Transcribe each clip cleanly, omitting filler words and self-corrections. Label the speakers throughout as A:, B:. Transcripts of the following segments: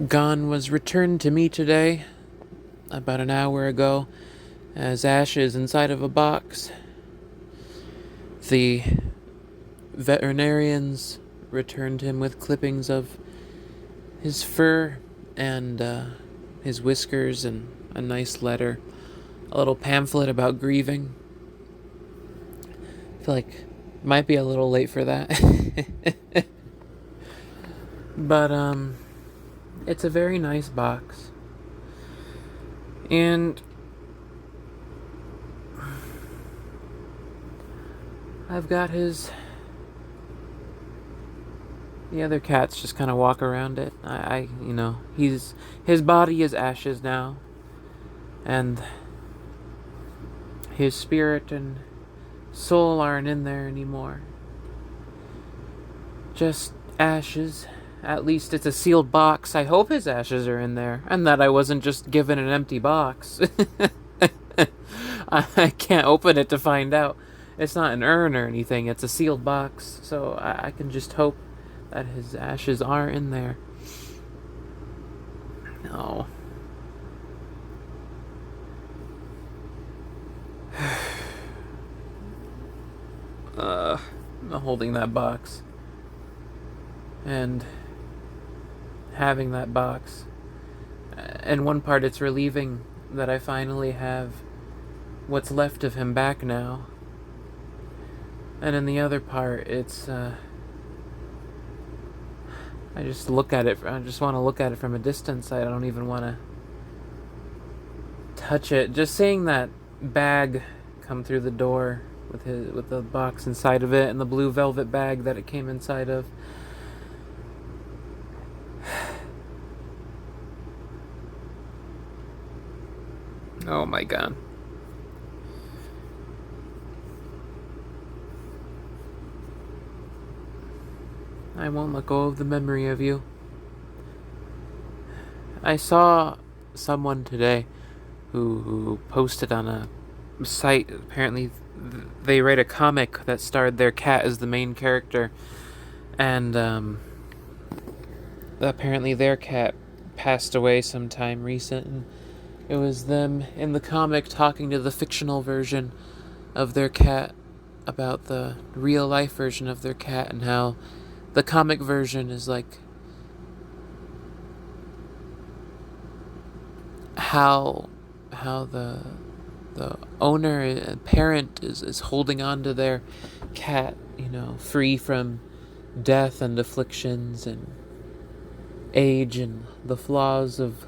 A: Gon was returned to me today, about an hour ago, as ashes inside of a box. The veterinarians returned him with clippings of his fur and his whiskers and a nice letter, a little pamphlet about grieving. I feel like it might be a little late for that. But it's a very nice box. And I've got the other cats just kind of walk around it. His body is ashes now, and his spirit and soul aren't in there anymore. Just ashes. At least it's a sealed box. I hope his ashes are in there, and that I wasn't just given an empty box. I can't open it to find out. It's not an urn or anything, it's a sealed box, so I can just hope that his ashes are in there. No. I'm holding that box. And having that box. In one part, it's relieving that I finally have what's left of him back now. And in the other part, it's, I just look at it, I just want to look at it from a distance. I don't even want to touch it. Just seeing that bag come through the door with the box inside of it and the blue velvet bag that it came inside of. Oh my god. I won't let go of the memory of you. I saw someone today who posted on a site. Apparently they write a comic that starred their cat as the main character, and apparently their cat passed away sometime recent, and it was them in the comic talking to the fictional version of their cat about the real life version of their cat, and how the comic version is like how the owner and parent is holding on to their cat, free from death and afflictions and age and the flaws of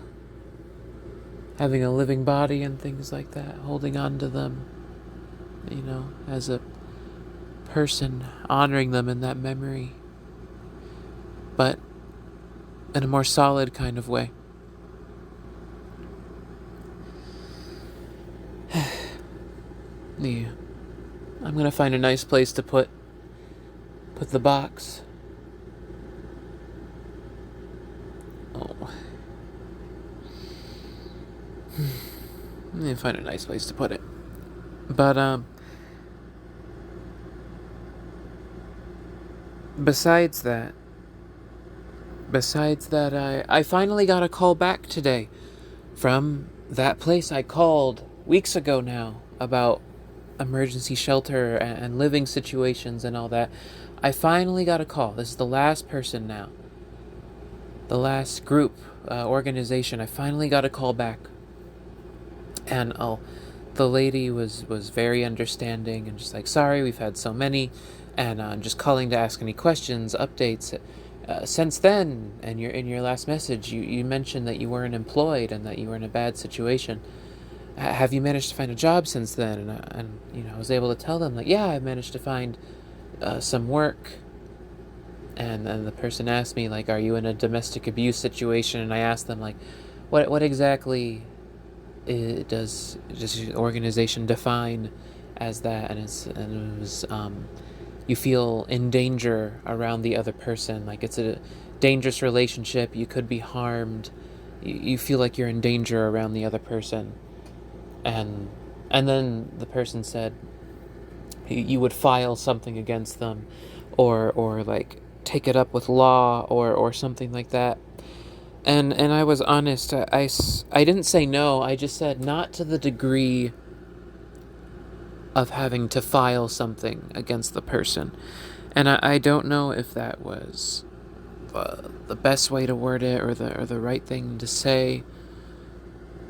A: having a living body and things like that, holding on to them, as a person, honoring them in that memory, but in a more solid kind of way. Yeah. I'm gonna find a nice place to put the box. Oh. I'm gonna find a nice place to put it. But besides that, I finally got a call back today from that place I called weeks ago now about emergency shelter and living situations and all that. I finally got a call. This is the last person now. The last group, organization. I finally got a call back. And the lady was very understanding and just like, sorry, we've had so many, and I'm just calling to ask any questions, updates. Since then, and in your last message, you mentioned that you weren't employed and that you were in a bad situation. Have you managed to find a job since then? And I was able to tell them, like, yeah, I managed to find some work. And then the person asked me, like, are you in a domestic abuse situation? And I asked them, like, what exactly does your organization define as that? And it was you feel in danger around the other person, like it's a dangerous relationship, you could be harmed, you feel like you're in danger around the other person. And then the person said you would file something against them, or like take it up with law, or something like that. And I was honest. I didn't say no. I just said not to the degree of having to file something against the person. And I don't know if that was the best way to word it or the right thing to say.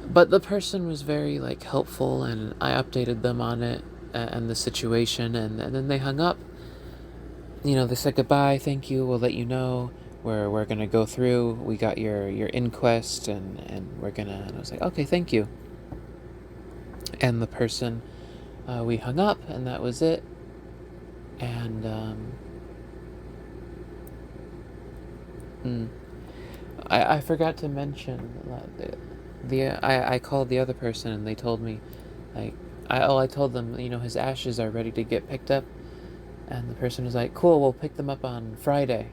A: But the person was very like helpful, and I updated them on it and the situation, and then they hung up. They said goodbye, thank you, we'll let you know. We're gonna go through. We got your inquest, and we're gonna. And I was like, okay, thank you. And the person, we hung up, and that was it. And I forgot to mention that I called the other person, and they told me, like, I told them, his ashes are ready to get picked up. And the person was like, cool, we'll pick them up on Friday.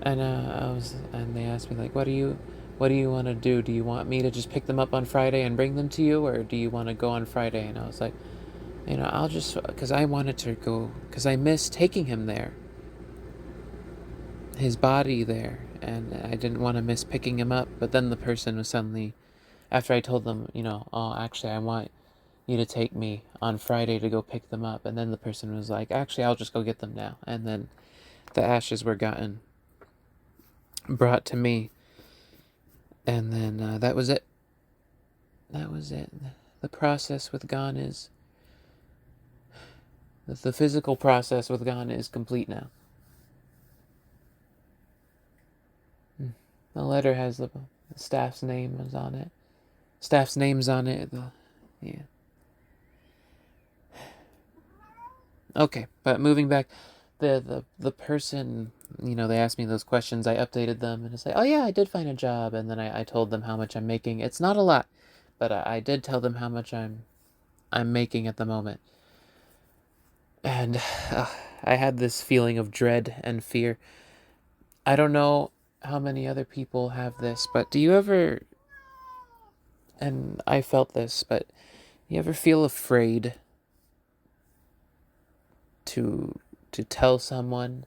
A: And they asked me, like, what do you want to do? Do you want me to just pick them up on Friday and bring them to you, or do you want to go on Friday? And I was like, I'll just, because I wanted to go, because I missed taking him there, his body there, and I didn't want to miss picking him up. But then the person was suddenly, after I told them, oh, actually, I want you to take me on Friday to go pick them up. And then the person was like, actually, I'll just go get them now. And then the ashes were brought to me. And then that was it. That was it. The process with Gon is, the physical process with Gon is complete now. The letter has the staff's names on it. Staff's names on it. Yeah. Okay, but moving back, the person, they asked me those questions. I updated them, and it's like, oh yeah, I did find a job, and then I told them how much I'm making. It's not a lot, but I did tell them how much I'm making at the moment. And I had this feeling of dread and fear. I don't know how many other people have this, but do you ever, and I felt this, but you ever feel afraid to tell someone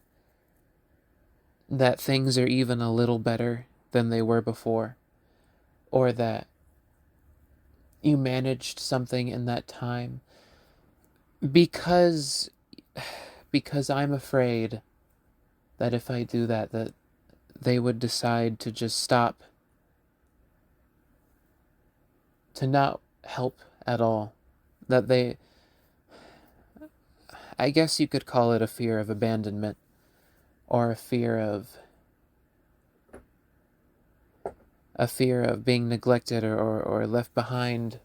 A: that things are even a little better than they were before, or that you managed something in that time, because I'm afraid that if I do that they would decide to just stop, to not help at all. That I guess you could call it a fear of abandonment, or a fear of being neglected or left behind.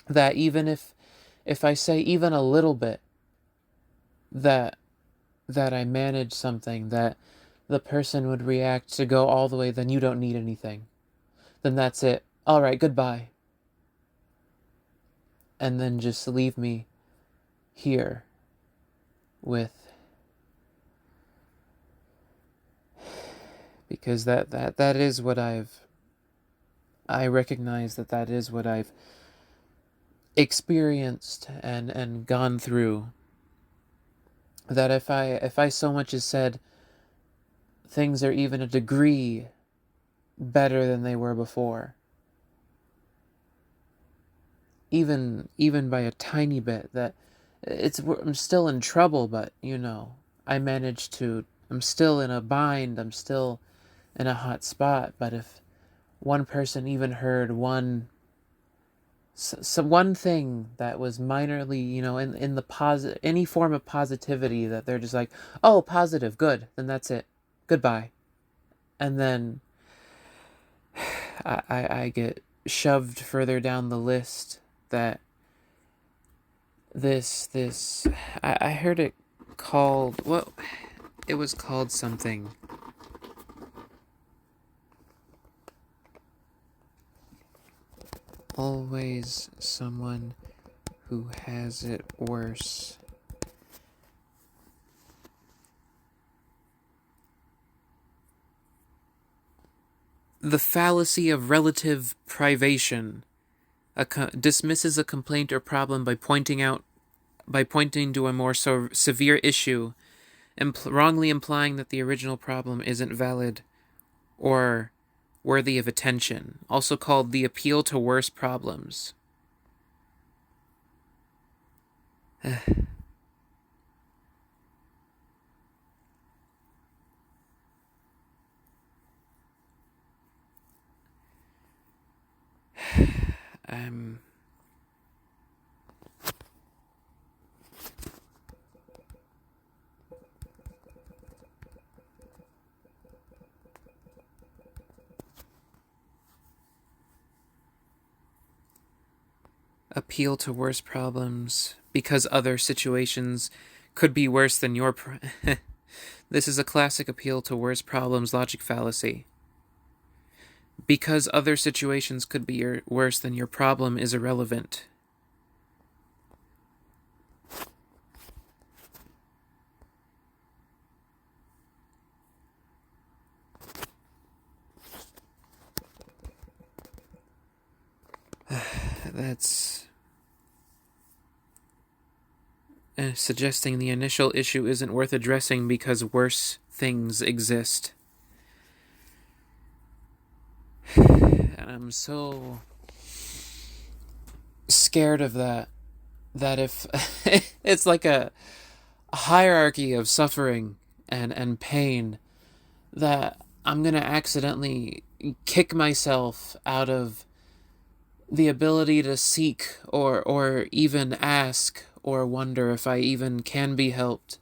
A: That even if I say even a little bit that I manage something, that the person would react to go all the way, then you don't need anything. Then that's it. All right, goodbye. And then just leave me here with, because that is what I recognize that is what I've experienced and gone through. That if I so much as said things are even a degree better than they were before, even by a tiny bit, that I'm still in trouble, but I managed to, I'm still in a bind, I'm still in a hot spot. But if one person even heard one thing that was minorly, in the positive, any form of positivity, that they're just like, oh, positive, good, then that's it, goodbye. And then I get shoved further down the list. That this I heard it called, well, it was called something. Always someone who has it worse. The fallacy of relative privation dismisses a complaint or problem by pointing to a more severe issue, wrongly implying that the original problem isn't valid or worthy of attention, also called the appeal to worse problems. I'm appeal to worse problems because other situations could be worse than your This is a classic appeal to worse problems logic fallacy. Because other situations could be worse than your problem is irrelevant. That's suggesting the initial issue isn't worth addressing because worse things exist. And I'm so scared of that if it's like a hierarchy of suffering and pain, that I'm gonna accidentally kick myself out of the ability to seek or even ask or wonder if I even can be helped.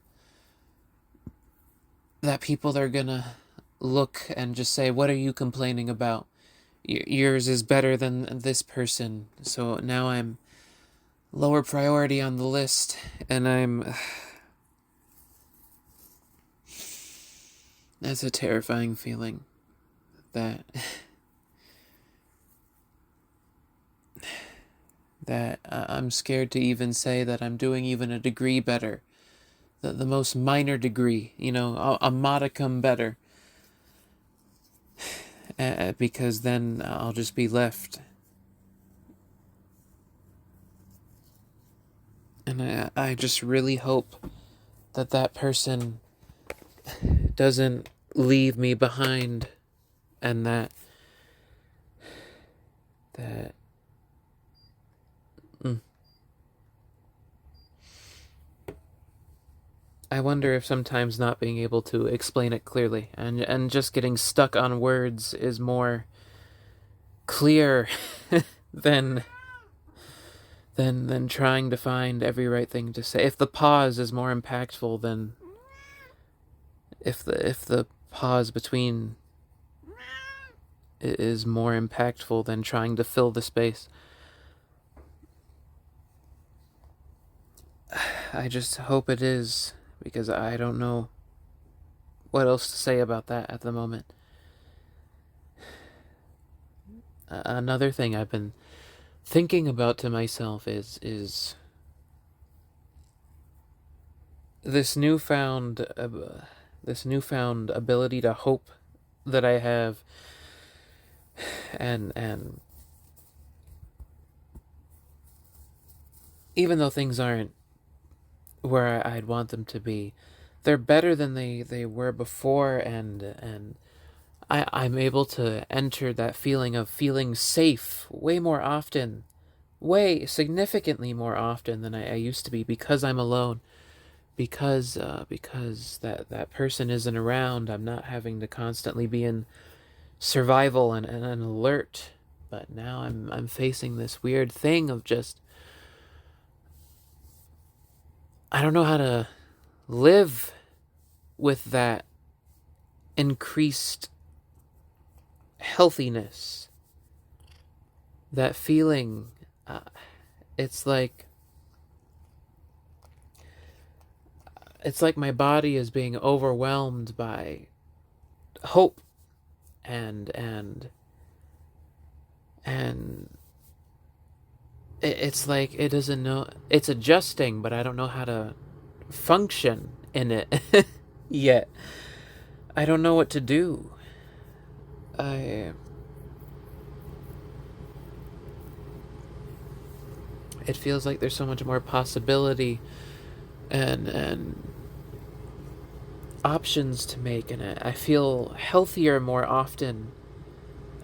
A: That people are gonna look and just say, what are you complaining about? Yours is better than this person. So now I'm lower priority on the list, and that's a terrifying feeling. That I'm scared to even say that I'm doing even a degree better. The most minor degree, a modicum better. Because then I'll just be left. And I just really hope that person doesn't leave me behind, and that I wonder if sometimes not being able to explain it clearly and just getting stuck on words is more clear than trying to find every right thing to say. If the pause is more impactful than if the pause between is more impactful than trying to fill the space. I just hope it is, because I don't know what else to say about that at the moment. Another thing I've been thinking about to myself is this newfound ability to hope that I have, and even though things aren't where I'd want them to be, they're better than they were before, and I'm able to enter that feeling of feeling safe way more often, way significantly more often than I used to be, because I'm alone, because that person isn't around. I'm not having to constantly be in survival and alert. But now I'm facing this weird thing of just, I don't know how to live with that increased healthiness, that feeling. It's like my body is being overwhelmed by hope and it's like it doesn't know, it's adjusting, but I don't know how to function in it yet. I don't know what to do. It feels like there's so much more possibility and options to make, and I feel healthier more often,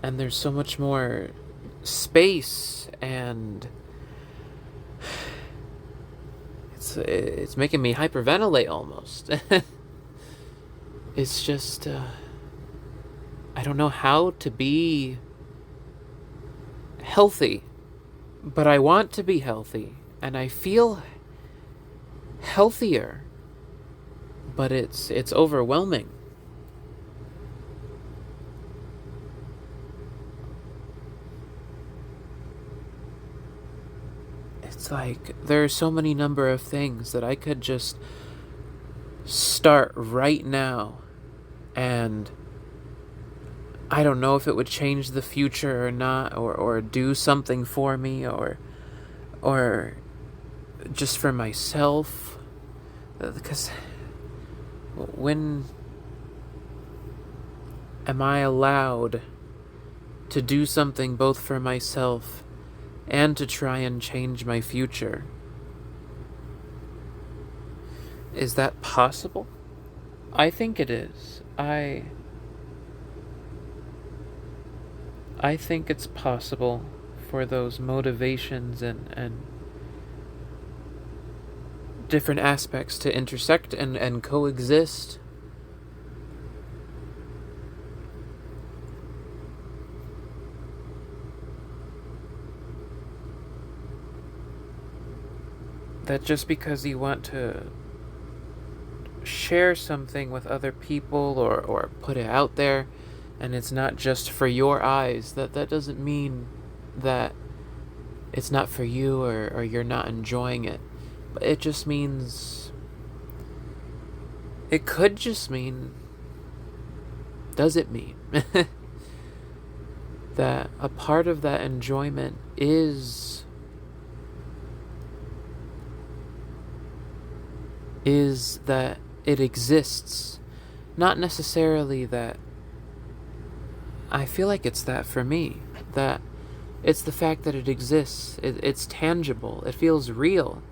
A: and there's so much more space, and it's making me hyperventilate almost. It's just I don't know how to be healthy, but I want to be healthy, and I feel healthier, but it's overwhelming. It's like there are so many number of things that I could just start right now, and I don't know if it would change the future or not, or do something for me, or just for myself. Because when am I allowed to do something both for myself and to try and change my future? Is that possible? I think it is. I think it's possible for those motivations and different aspects to intersect and coexist. That just because you want to share something with other people or put it out there, and it's not just for your eyes, that doesn't mean that it's not for you, or you're not enjoying it. But it just means, it could just mean, does it mean that a part of that enjoyment is that it exists? Not necessarily that. I feel like it's that for me, that it's the fact that it exists. It's tangible. It feels real.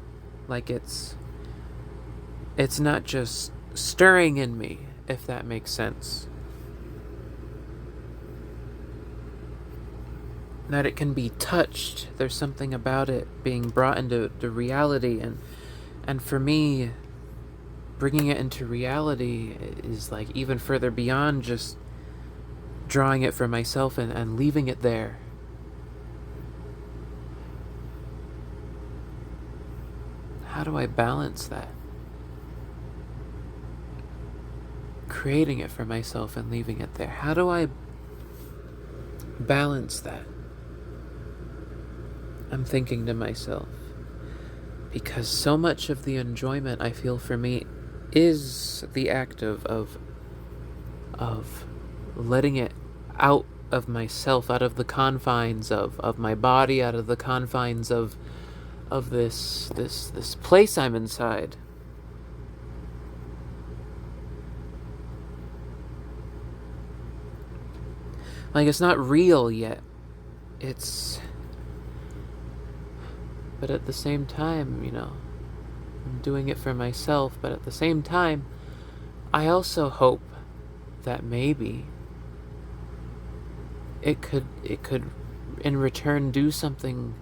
A: Like it's not just stirring in me, if that makes sense. That it can be touched. There's something about it being brought into reality, and for me, bringing it into reality is like even further beyond just drawing it for myself and leaving it there. How do I balance that? Creating it for myself and leaving it there. How do I balance that? I'm thinking to myself. Because so much of the enjoyment I feel for me is the act of letting it out of myself, out of the confines of my body, out of the confines of this place I'm inside. Like, it's not real yet. But at the same time, I'm doing it for myself, but at the same time, I also hope that maybe it could in return do something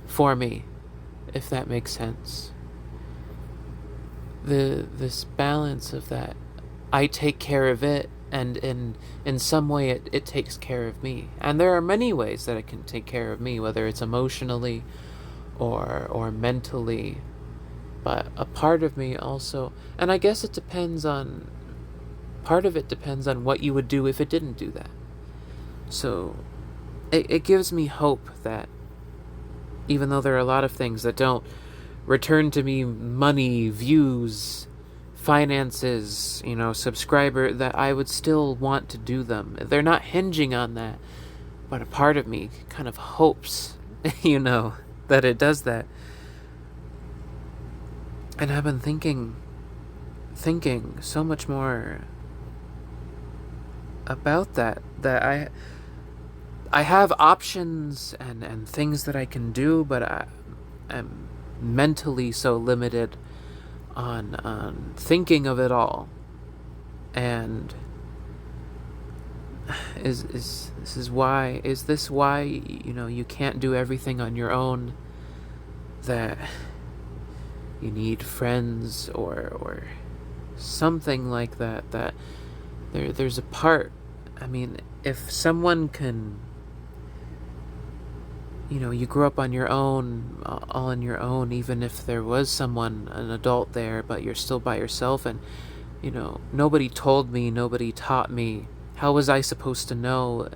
A: for me, if that makes sense. This balance of that, I take care of it, and in some way it takes care of me. And there are many ways that it can take care of me, whether it's emotionally or mentally. But a part of me also, and I guess part of it depends on what you would do if it didn't do that. So it gives me hope that even though there are a lot of things that don't return to me money, views, finances, subscriber, that I would still want to do them. They're not hinging on that, but a part of me kind of hopes, that it does that. And I've been thinking so much more about that I have options and things that I can do, but I'm mentally so limited on thinking of it all. And is this why you can't do everything on your own, that you need friends or something like that, that there's a part. I mean, if someone can, you grew up on your own, all on your own, even if there was someone, an adult there, but you're still by yourself, and nobody told me, nobody taught me. How was I supposed to know?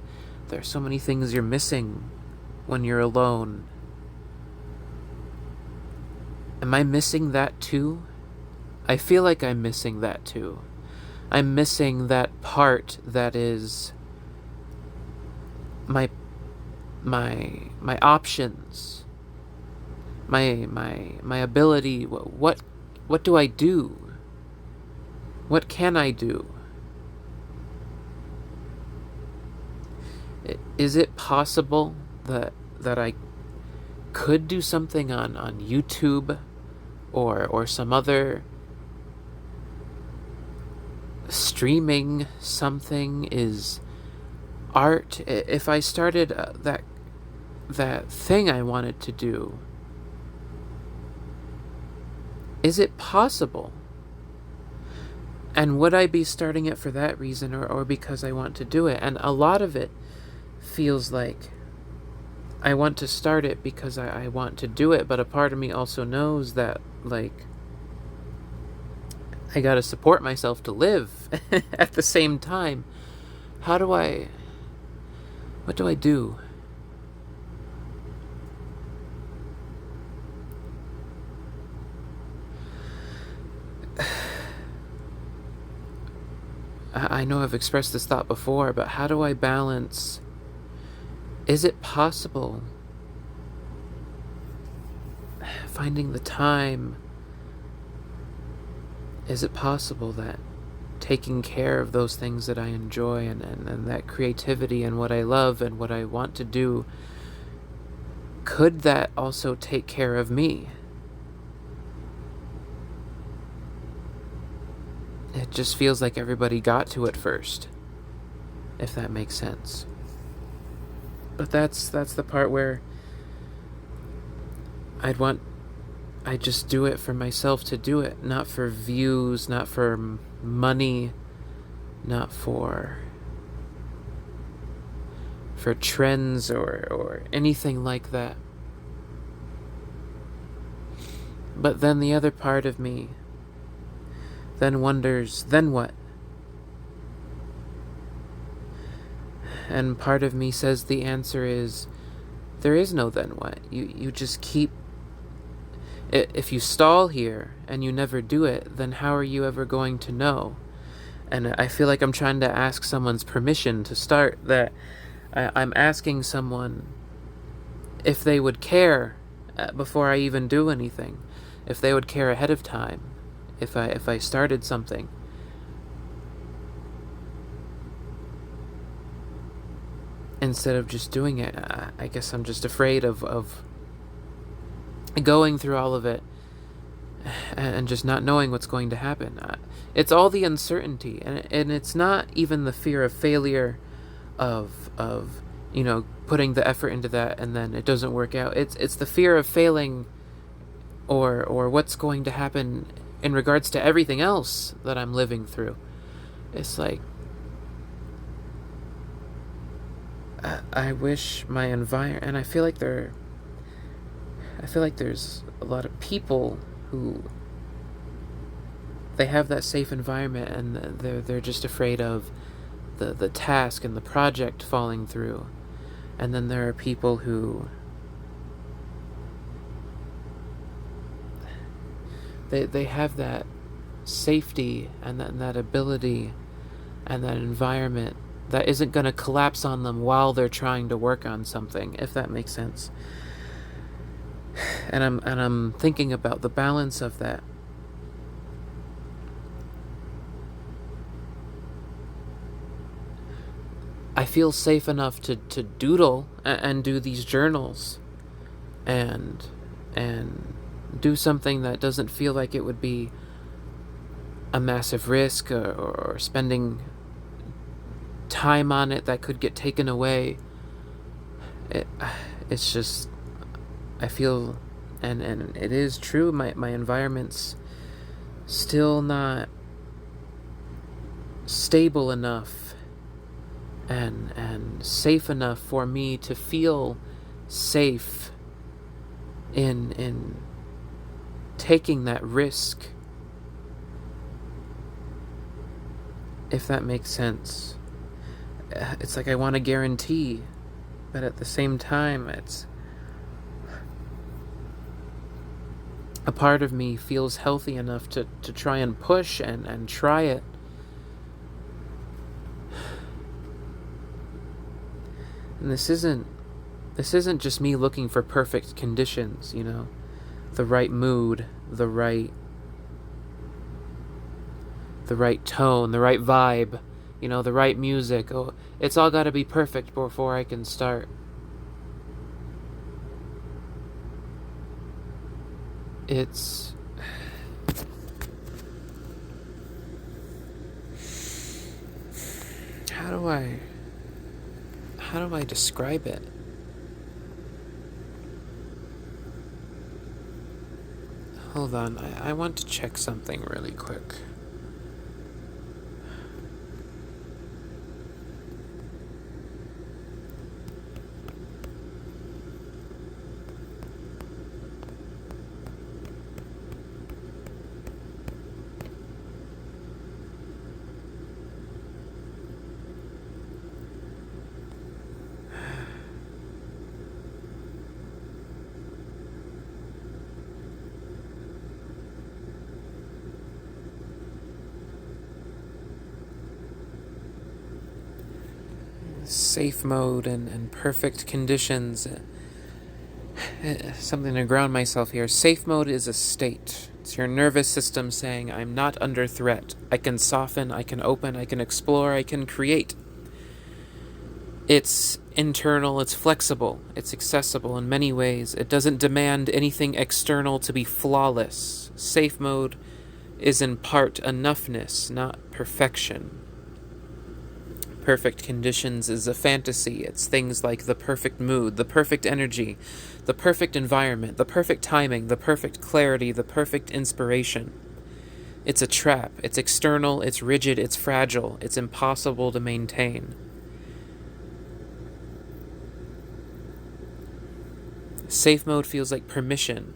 A: There's so many things you're missing when you're alone. Am I missing that too? I feel like I'm missing that too. I'm missing that part that is my options, my ability. What do I do? What can I do? Is it possible that I could do something on YouTube or some other streaming something? Is art, if I started that thing I wanted to do, is it possible? And would I be starting it for that reason, or because I want to do it? And a lot of it feels like I want to start it because I want to do it, but a part of me also knows that, like, I gotta support myself to live at the same time. What do I do? I know I've expressed this thought before, but how do I balance? Is it possible finding the time? Is it possible that taking care of those things that I enjoy and that creativity and what I love and what I want to do, could that also take care of me? It just feels like everybody got to it first, if that makes sense. But that's the part where I just do it for myself to do it, not for views, not for money, not for trends or anything like that. But then the other part of me then wonders, then what? And part of me says the answer is, there is no then what. You just keep. If you stall here and you never do it, then how are you ever going to know? And I feel like I'm trying to ask someone's permission to start, that I'm asking someone if they would care before I even do anything, if they would care ahead of time, if I started something. Instead of just doing it, I guess I'm just afraid of going through all of it and just not knowing what's going to happen. It's all the uncertainty, and it's not even the fear of failure, of putting the effort into that and then it doesn't work out. It's the fear of failing, or what's going to happen in regards to everything else that I'm living through. It's like, I wish my environment, and I feel like there's a lot of people who they have that safe environment, and they're just afraid of the task and the project falling through. And then there are people who they have that safety and that ability and that environment that isn't going to collapse on them while they're trying to work on something, if that makes sense. And I'm thinking about the balance of that. I feel safe enough to doodle and do these journals and do something that doesn't feel like it would be a massive risk, or spending time on it that could get taken away. It, it's just, I feel, and it is true, my environment's still not stable enough and safe enough for me to feel safe in taking that risk, if that makes sense. It's like I want a guarantee, but at the same time, it's a part of me feels healthy enough to try and push and try it. And this isn't just me looking for perfect conditions, the right mood, the right tone, the right vibe, the right music. Oh, it's all got to be perfect before I can start. It's how do I describe it? Hold on, I want to check something really quick. Safe mode and perfect conditions. Something to ground myself here. Safe mode is a state. It's your nervous system saying, I'm not under threat. I can soften, I can open, I can explore, I can create. It's internal, it's flexible, it's accessible in many ways. It doesn't demand anything external to be flawless. Safe mode is in part enoughness, not perfection. Perfect conditions is a fantasy. It's things like the perfect mood, the perfect energy, the perfect environment, the perfect timing, the perfect clarity, the perfect inspiration. It's a trap. It's external, it's rigid, it's fragile, it's impossible to maintain. Safe mode feels like permission.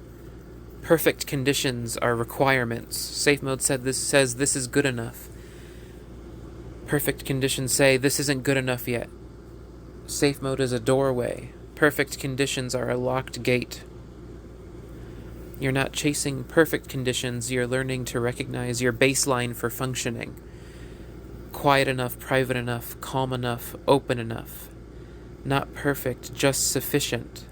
A: Perfect conditions are requirements. Safe mode says this is good enough. Perfect conditions say, this isn't good enough yet. Safe mode is a doorway. Perfect conditions are a locked gate. You're not chasing perfect conditions, you're learning to recognize your baseline for functioning. Quiet enough, private enough, calm enough, open enough. Not perfect, just sufficient.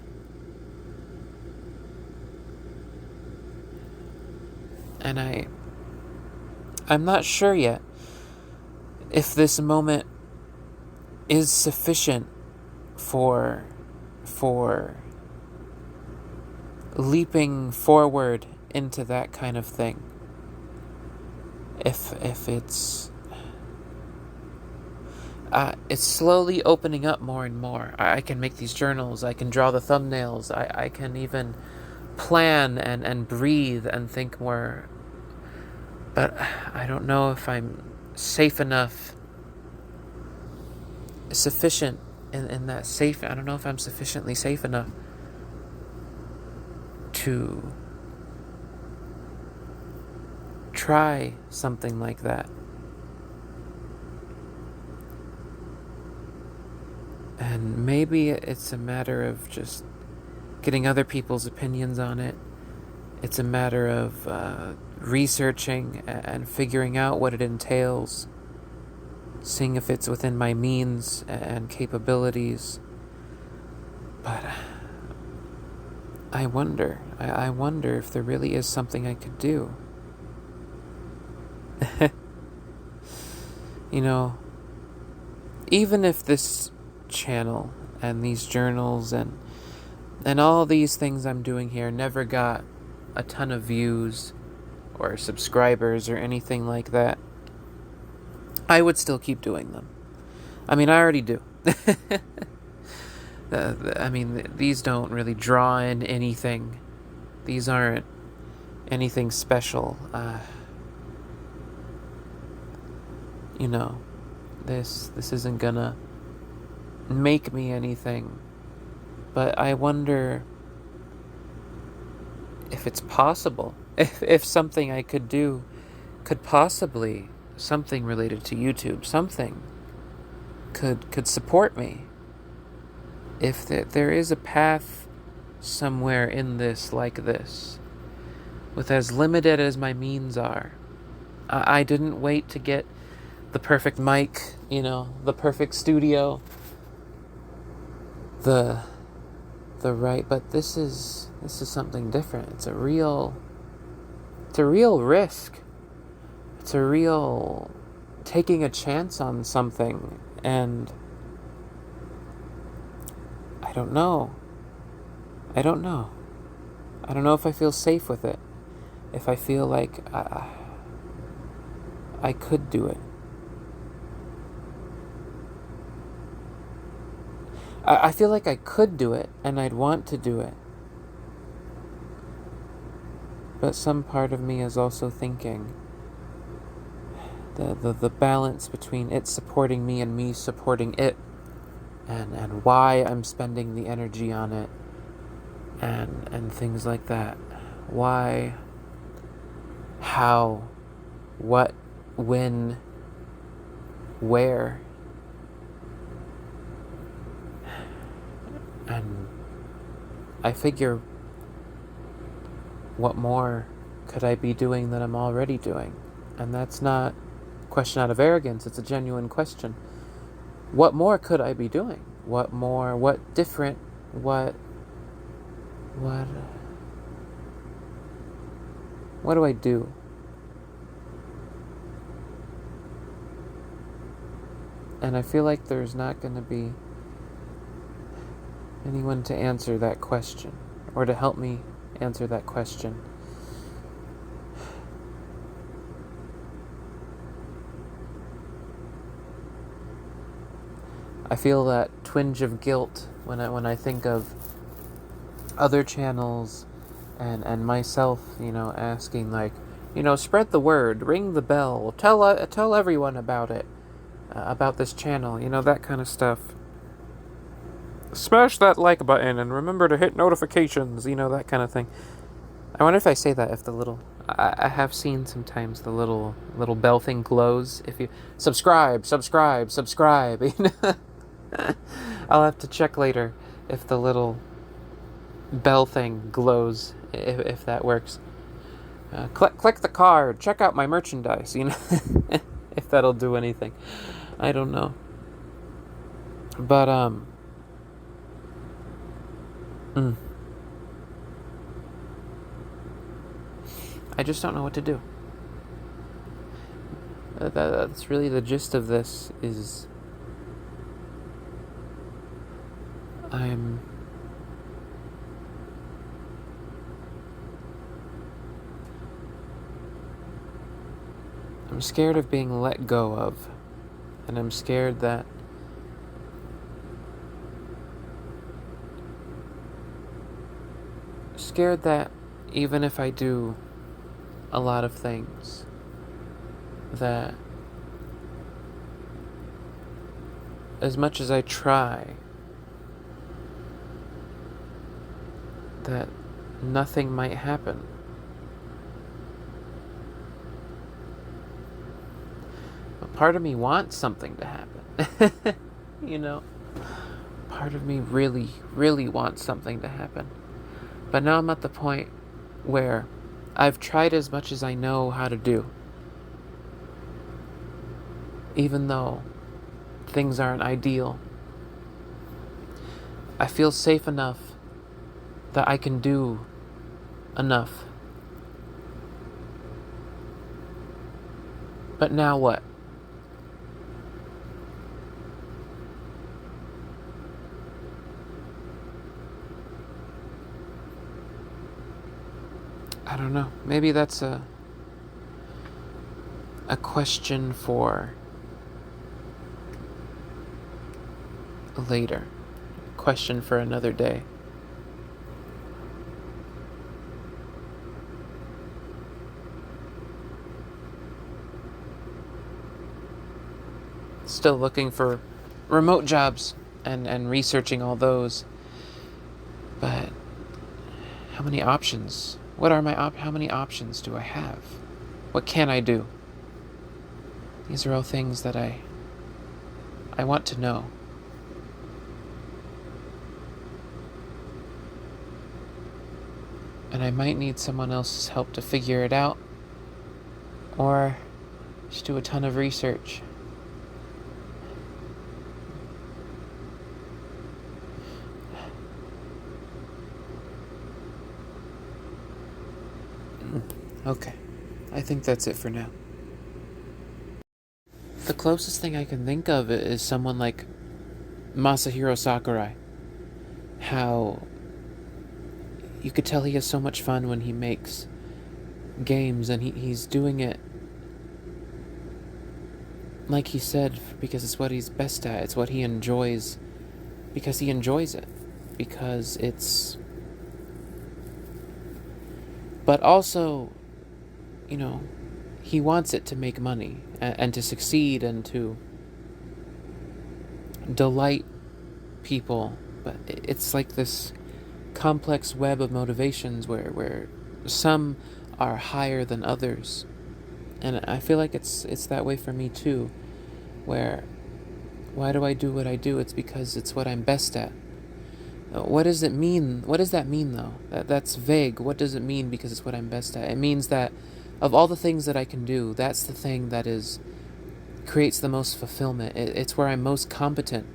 A: And I'm not sure yet if this moment is sufficient for leaping forward into that kind of thing. If it's slowly opening up more and more. I can make these journals, I can draw the thumbnails, I can even plan and breathe and think more. But I don't know if I'm safe enough, sufficient in that safe. I don't know if I'm sufficiently safe enough to try something like that. And maybe it's a matter of just getting other people's opinions on it. It's a matter of researching and figuring out what it entails, seeing if it's within my means and capabilities. But I wonder if there really is something I could do. Even if this channel and these journals and all these things I'm doing here never got a ton of views, or subscribers or anything like that, I would still keep doing them. I mean, I already do. I mean, these don't really draw in anything. These aren't anything special. You know, this isn't gonna make me anything. But I wonder if it's possible. If something I could do could possibly, something related to YouTube, something could support me. If there is a path somewhere in this like this, with as limited as my means are. I didn't wait to get the perfect mic, the perfect studio, the right, but this is something different. It's a real risk. It's a real taking a chance on something, and I don't know if I feel safe with it, if I feel like I could do it. I feel like I could do it, and I'd want to do it. But some part of me is also thinking the balance between it supporting me and me supporting it, and why I'm spending the energy on it, and things like that. Why, how, what, when, where. And I figure, what more could I be doing than I'm already doing? And that's not a question out of arrogance, it's a genuine question. What more could I be doing? What more, what different, what do I do? And I feel like there's not going to be anyone to answer that question, or to help me answer that question. I feel that twinge of guilt when I think of other channels and myself, asking like, spread the word, ring the bell, tell everyone about it, about this channel, that kind of stuff. Smash that like button and remember to hit notifications, that kind of thing. I wonder if I say that, if the little... I have seen sometimes the little bell thing glows. If you... Subscribe. I'll have to check later if the little bell thing glows, if that works. Click the card. Check out my merchandise, if that'll do anything. I don't know. But, I just don't know what to do. That's really the gist of this, is I'm scared of being let go of, and I'm scared that even if I do a lot of things, that as much as I try, that nothing might happen. But part of me wants something to happen. Part of me really, really wants something to happen. But now I'm at the point where I've tried as much as I know how to do. Even though things aren't ideal, I feel safe enough that I can do enough. But now what? I don't know. Maybe that's a a question for later. A question for another day. Still looking for remote jobs and researching all those. But how many options? How many options do I have? What can I do? These are all things that I want to know. And I might need someone else's help to figure it out, or just do a ton of research. Okay, I think that's it for now. The closest thing I can think of is someone like Masahiro Sakurai. How you could tell he has so much fun when he makes games, and he's doing it, like he said, because it's what he's best at. It's what he enjoys, because he enjoys it. Because it's... But also, he wants it to make money, and to succeed, and to delight people. But it's like this complex web of motivations where some are higher than others. And I feel like it's that way for me too, where why do I do what I do? It's because it's what I'm best at. What does it mean? What does that mean though? That's vague. What does it mean because it's what I'm best at? It means that of all the things that I can do, that's the thing that creates the most fulfillment. It's where I'm most competent.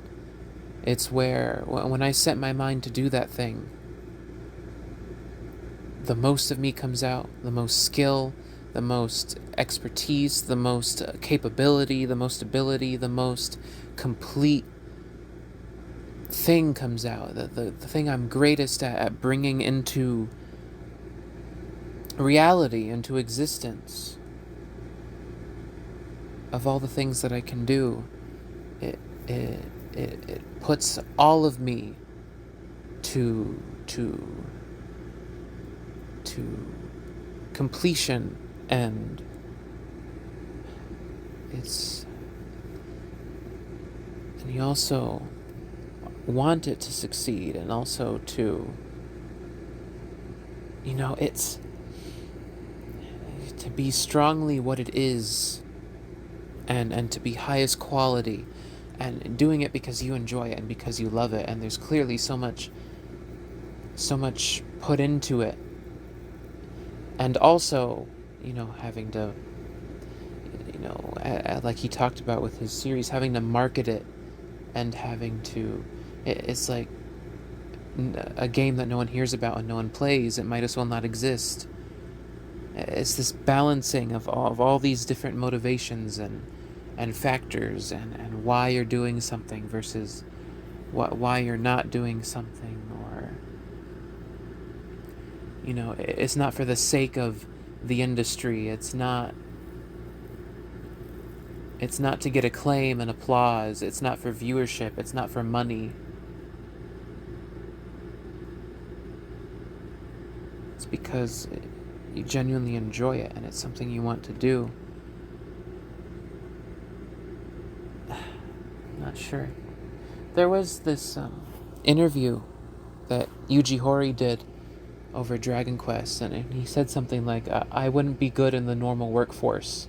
A: It's where, when I set my mind to do that thing, the most of me comes out, the most skill, the most expertise, the most capability, the most ability, the most complete thing comes out. The thing I'm greatest at bringing into reality, into existence. Of all the things that I can do, it puts all of me to completion, and you also want it to succeed, and also to it's to be strongly what it is, and to be highest quality, and doing it because you enjoy it and because you love it, and there's clearly so much put into it. And also, having to, like he talked about with his series, having to market it, and having to, it's like a game that no one hears about and no one plays. It might as well not exist. It's this balancing of all these different motivations and factors, and why you're doing something versus why you're not doing something, or it's not for the sake of the industry. It's not to get acclaim and applause. It's not for viewership. It's not for money. It's because you genuinely enjoy it, and it's something you want to do. Not sure. There was this interview that Yuji Horii did over Dragon Quest, and he said something like, "I wouldn't be good in the normal workforce."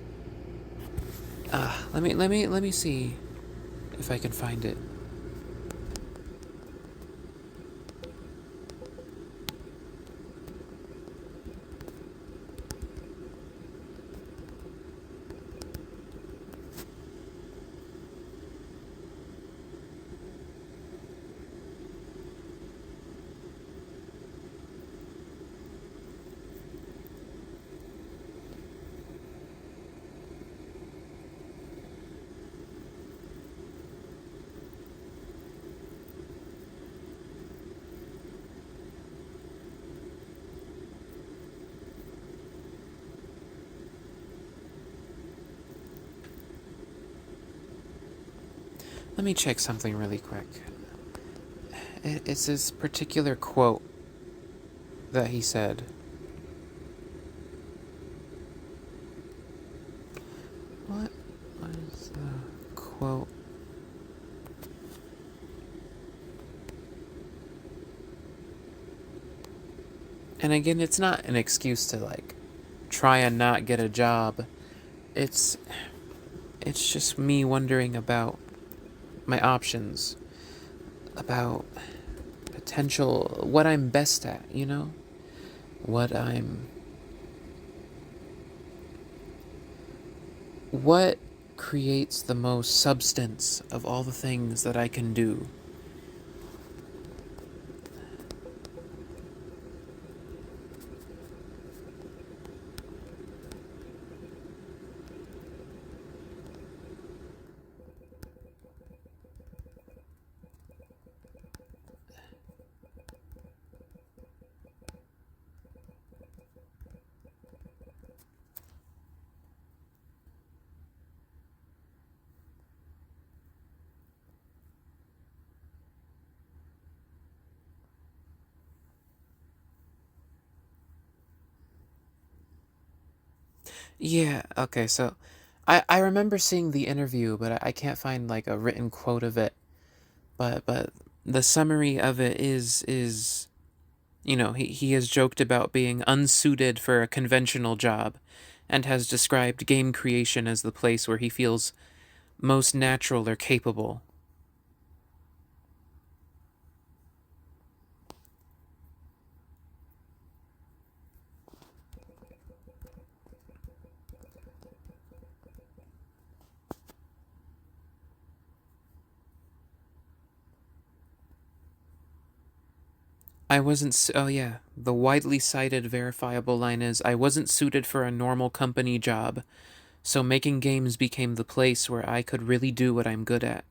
A: Let me see if I can find it. Let me check something really quick. It's this particular quote that he said. What was the quote? And again, it's not an excuse to like try and not get a job. It's it's just me wondering about my options, about potential, what I'm best at, you know? What I'm what creates the most substance of all the things that I can do. Yeah, okay, so I remember seeing the interview, but I can't find like a written quote of it. But the summary of it is he has joked about being unsuited for a conventional job and has described game creation as the place where he feels most natural or capable. Oh yeah, the widely cited verifiable line is, I wasn't suited for a normal company job, so making games became the place where I could really do what I'm good at.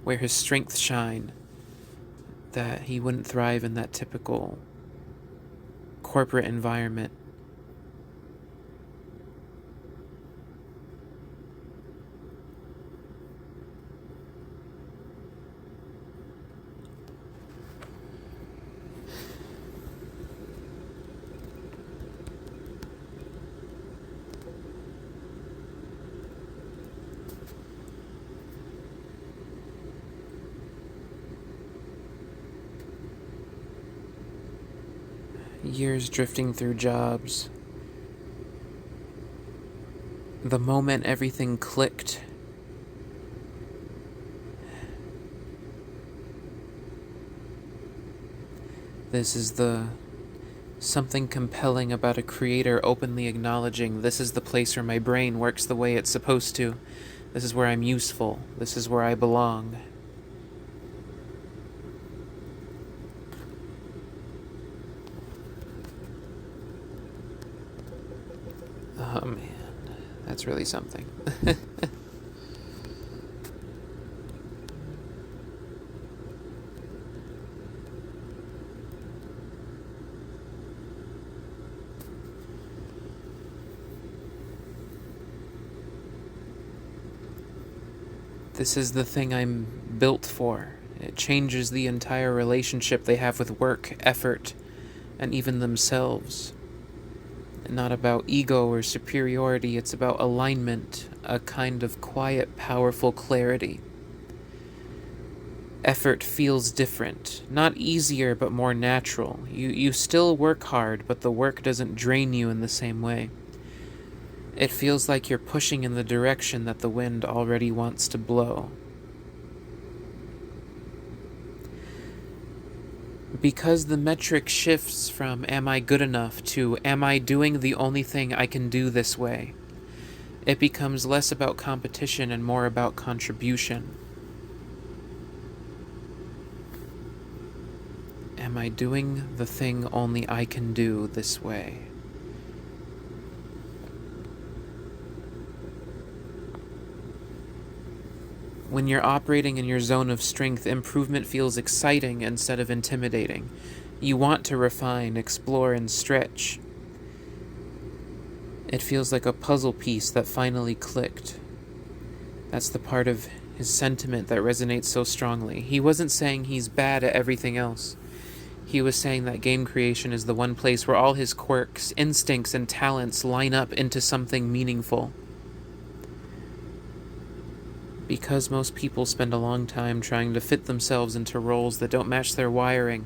A: Where his strengths shine, that he wouldn't thrive in that typical corporate environment. Years drifting through jobs. The moment everything clicked. This is the something compelling about a creator openly acknowledging, this is the place where my brain works the way it's supposed to. This is where I'm useful. This is where I belong. Oh man, that's really something. This is the thing I'm built for. It changes the entire relationship they have with work, effort, and even themselves. Not about ego or superiority, it's about alignment, a kind of quiet, powerful clarity. Effort feels different, not easier, but more natural. You still work hard, but the work doesn't drain you in the same way. It feels like you're pushing in the direction that the wind already wants to blow. Because the metric shifts from am I good enough to am I doing the only thing I can do this way, it becomes less about competition and more about contribution. Am I doing the thing only I can do this way? When you're operating in your zone of strength, improvement feels exciting instead of intimidating. You want to refine, explore, and stretch. It feels like a puzzle piece that finally clicked. That's the part of his sentiment that resonates so strongly. He wasn't saying he's bad at everything else. He was saying that game creation is the one place where all his quirks, instincts, and talents line up into something meaningful. Because most people spend a long time trying to fit themselves into roles that don't match their wiring,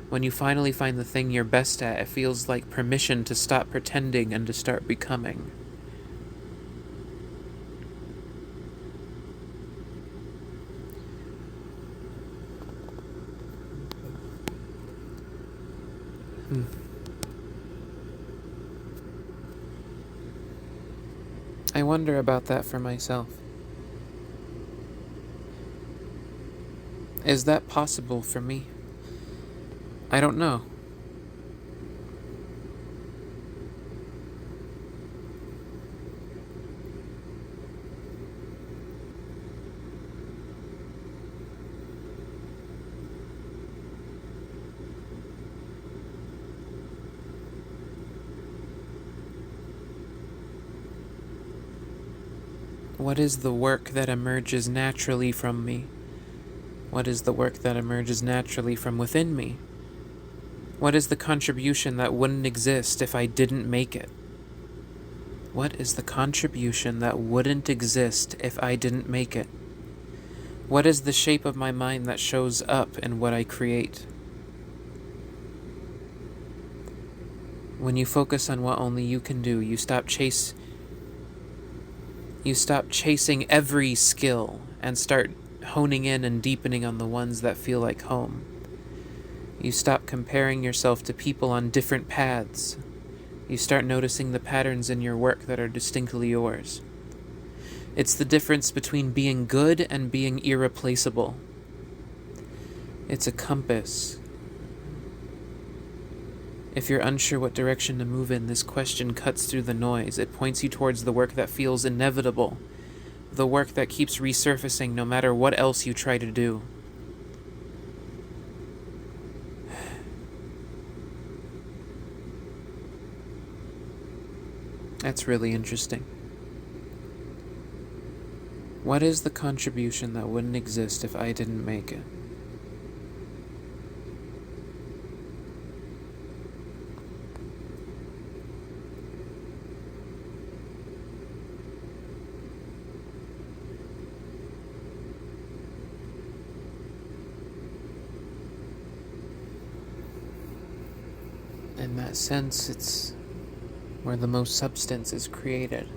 A: when you finally find the thing you're best at, it feels like permission to stop pretending and to start becoming. I wonder about that for myself. Is that possible for me? I don't know. What is the work that emerges naturally from me? What is the work that emerges naturally from within me? What is the contribution that wouldn't exist if I didn't make it? What is the contribution that wouldn't exist if I didn't make it? What is the shape of my mind that shows up in what I create? When you focus on what only you can do, you stop chasing every skill and start honing in and deepening on the ones that feel like home. You stop comparing yourself to people on different paths. You start noticing the patterns in your work that are distinctly yours. It's the difference between being good and being irreplaceable. It's a compass. If you're unsure what direction to move in, this question cuts through the noise. It points you towards the work that feels inevitable, the work that keeps resurfacing no matter what else you try to do. That's really interesting. What is the contribution that wouldn't exist if I didn't make it? In that sense, it's where the most substance is created.